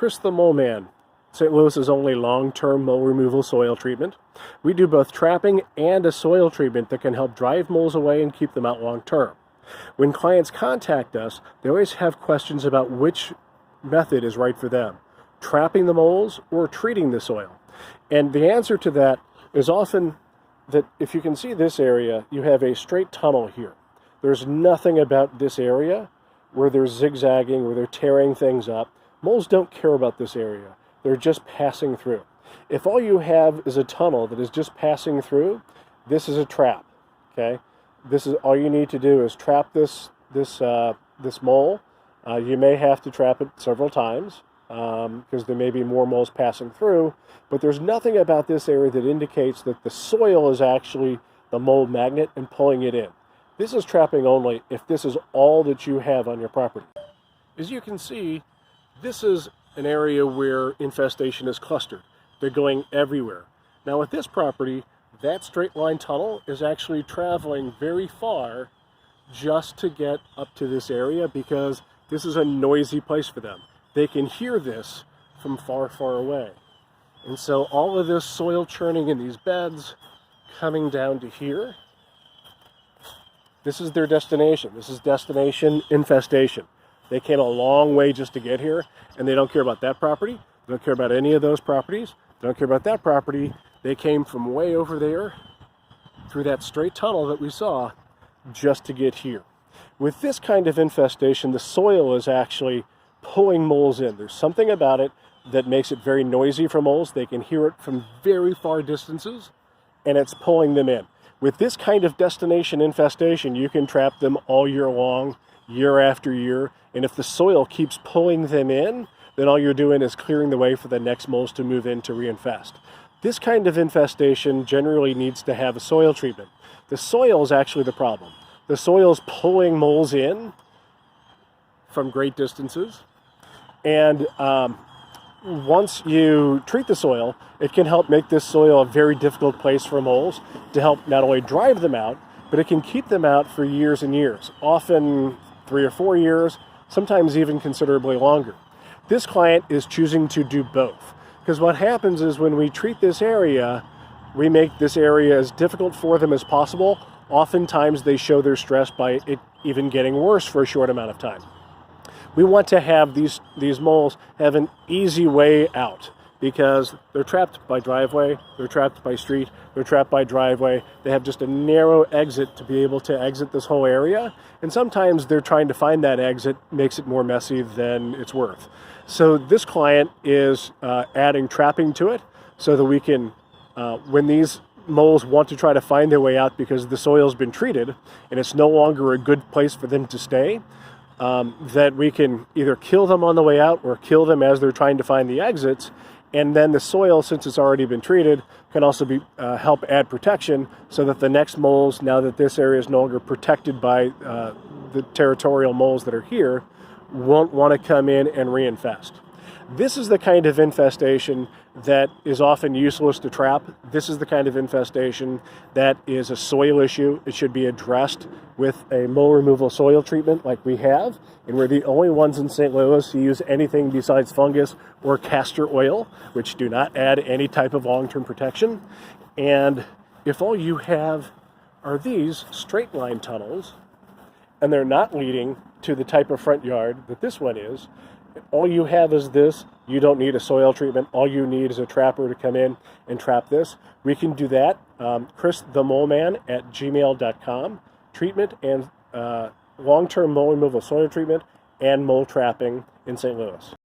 Chris the Mole Man, St. Louis's only long-term mole removal soil treatment. We do both trapping and a soil treatment that can help drive moles away and keep them out long-term. When clients contact us, they always have questions about which method is right for them, trapping the moles or treating the soil. And the answer to that is often that if you can see this area, you have a straight tunnel here. There's nothing about this area where they're zigzagging, where they're tearing things up. Moles don't care about this area. They're just passing through. If all you have is a tunnel that is just passing through, this is a trap, okay? This is all you need to do is trap this mole. You may have to trap it several times because there may be more moles passing through, but there's nothing about this area that indicates that the soil is actually the mole magnet and pulling it in. This is trapping only if this is all that you have on your property. As you can see, this is an area where infestation is clustered. They're going everywhere. Now with this property, that straight line tunnel is actually traveling very far just to get up to this area because this is a noisy place for them. They can hear this from far, far away. And so all of this soil churning in these beds coming down to here, this is their destination. This is destination infestation. They came a long way just to get here, and they don't care about that property. They don't care about any of those properties. They don't care about that property. They came from way over there through that straight tunnel that we saw just to get here. With this kind of infestation, the soil is actually pulling moles in. There's something about it that makes it very noisy for moles. They can hear it from very far distances, and it's pulling them in. With this kind of destination infestation, you can trap them all year long, year after year, and if the soil keeps pulling them in, then all you're doing is clearing the way for the next moles to move in to reinfest. This kind of infestation generally needs to have a soil treatment. The soil is actually the problem. The soil is pulling moles in from great distances, and once you treat the soil, it can help make this soil a very difficult place for moles to help not only drive them out, but it can keep them out for years and years, often 3 or 4 years, sometimes even considerably longer. This client is choosing to do both, because what happens is when we treat this area, we make this area as difficult for them as possible. Oftentimes they show their stress by it even getting worse for a short amount of time. We want to have these moles have an easy way out because they're trapped by driveway, they're trapped by street, they're trapped by driveway. They have just a narrow exit to be able to exit this whole area. And sometimes they're trying to find that exit makes it more messy than it's worth. So this client is adding trapping to it so that we can, when these moles want to try to find their way out because the soil's been treated and it's no longer a good place for them to stay, that we can either kill them on the way out or kill them as they're trying to find the exits. And then the soil, since it's already been treated, can also be help add protection so that the next moles, now that this area is no longer protected by the territorial moles that are here, won't want to come in and reinfest. This is the kind of infestation that is often useless to trap. This is the kind of infestation that is a soil issue. It should be addressed with a mole removal soil treatment like we have. And we're the only ones in St. Louis who use anything besides fungus or castor oil, which do not add any type of long-term protection. And if all you have are these straight line tunnels, and they're not leading to the type of front yard that this one is, all you have is this. You don't need a soil treatment. All you need is a trapper to come in and trap this. We can do that. christhemoleman@gmail.com. Treatment and long-term mole removal soil treatment and mole trapping in St. Louis.